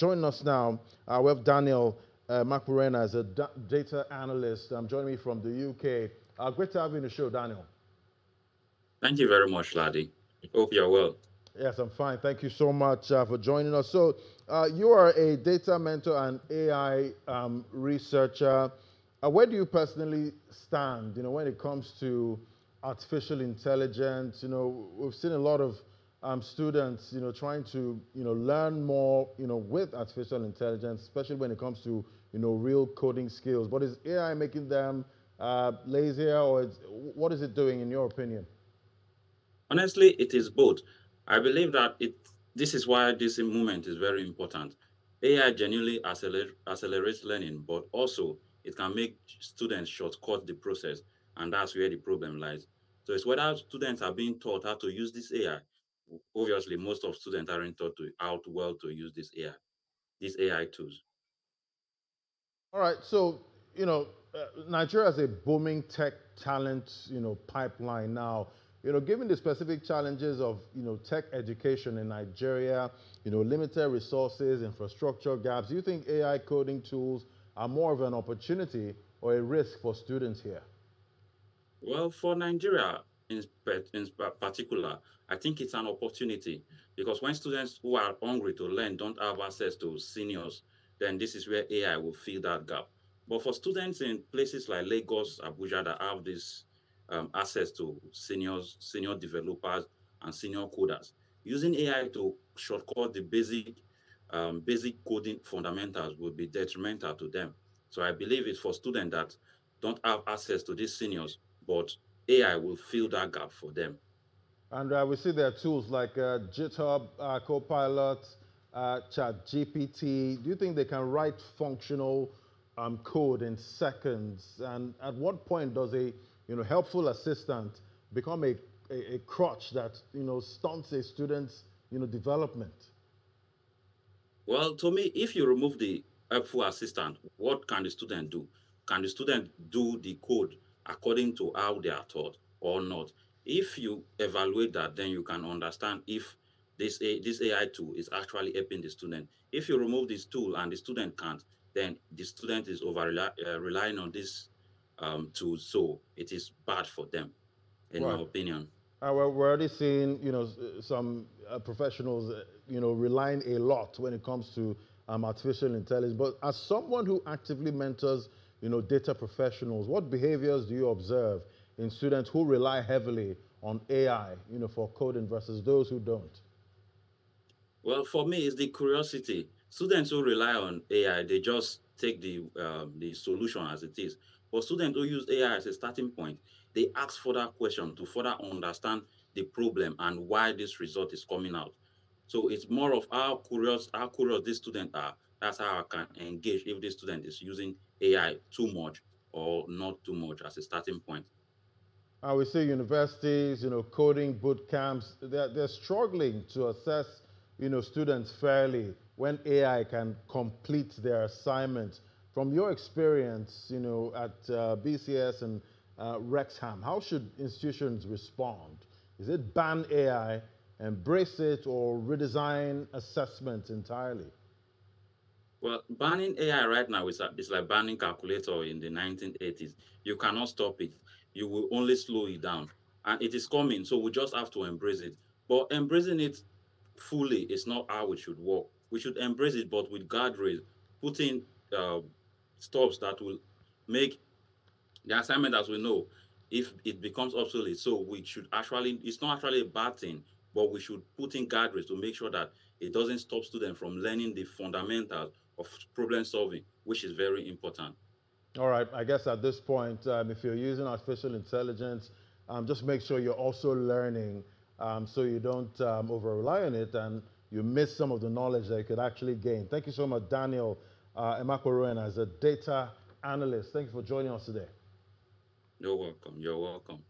joining us now, we have Daniel Emakporuena as a data analyst. Joining me from the UK. Great to have you in the show, Daniel. Thank you very much, Laddie. Hope you're well. Yes, I'm fine. Thank you so much for joining us. So, you are a data mentor and AI researcher. Where do you personally stand, when it comes to artificial intelligence? We've seen a lot of students, trying to, learn more, with artificial intelligence, especially when it comes to, real coding skills. But is AI making them lazier, or what is it doing, in your opinion? Honestly, it is both. I believe that this is why this movement is very important. AI genuinely accelerates learning, but also it can make students shortcut the process, and that's where the problem lies. So it's whether students are being taught how to use this AI. Obviously, most of students aren't taught how to well to use these AI tools. All right, so Nigeria has a booming tech talent pipeline now. Given the specific challenges of tech education in Nigeria, limited resources, infrastructure gaps, do you think AI coding tools are more of an opportunity or a risk for students here? Well, for Nigeria in particular, I think it's an opportunity because when students who are hungry to learn don't have access to seniors, then this is where AI will fill that gap. But for students in places like Lagos, Abuja that have this access to senior developers, and senior coders, using AI to shortcut the basic coding fundamentals will be detrimental to them. So I believe it's for students that don't have access to these seniors, but AI will fill that gap for them. And we see there are tools like Github, Copilot, Chatgpt. Do you think they can write functional code in seconds? And at what point does a helpful assistant become a crutch that stunts a student's development? Well, to me, if you remove the helpful assistant, what can the student do? Can the student do the code according to how they are taught or not? If you evaluate that, then you can understand if this AI tool is actually helping the student. If you remove this tool and the student can't, then the student is relying on this tool, so it is bad for them, in my Right. opinion. We're already seeing, some professionals, relying a lot when it comes to artificial intelligence. But as someone who actively mentors, data professionals, what behaviors do you observe in students who rely heavily on AI, for coding versus those who don't? Well, for me, it's the curiosity. Students who rely on AI, they just take the solution as it is. But students who use AI as a starting point, they ask further questions to further understand the problem and why this result is coming out. So it's more of how curious these students are. That's how I can engage if this student is using AI too much or not too much as a starting point. We see universities, coding boot camps, they're struggling to assess, students fairly when AI can complete their assignments. From your experience, at BCS and Rexham, how should institutions respond? Is it ban AI, embrace it, or redesign assessment entirely? Well, banning AI right now is like banning calculator in the 1980s. You cannot stop it. You will only slow it down. And it is coming, so we just have to embrace it. But embracing it fully is not how it should work. We should embrace it, but with guardrails, putting stops that will make the assignment as we know if it becomes obsolete. So we should actually, it's not actually a bad thing, but we should put in guardrails to make sure that it doesn't stop students from learning the fundamentals of problem solving, which is very important. All right, I guess at this point, if you're using artificial intelligence, just make sure you're also learning, so you don't over rely on it and you miss some of the knowledge that you could actually gain. Thank you so much, Daniel Emakporuena, as a data analyst. Thank you for joining us today. You're welcome. You're welcome.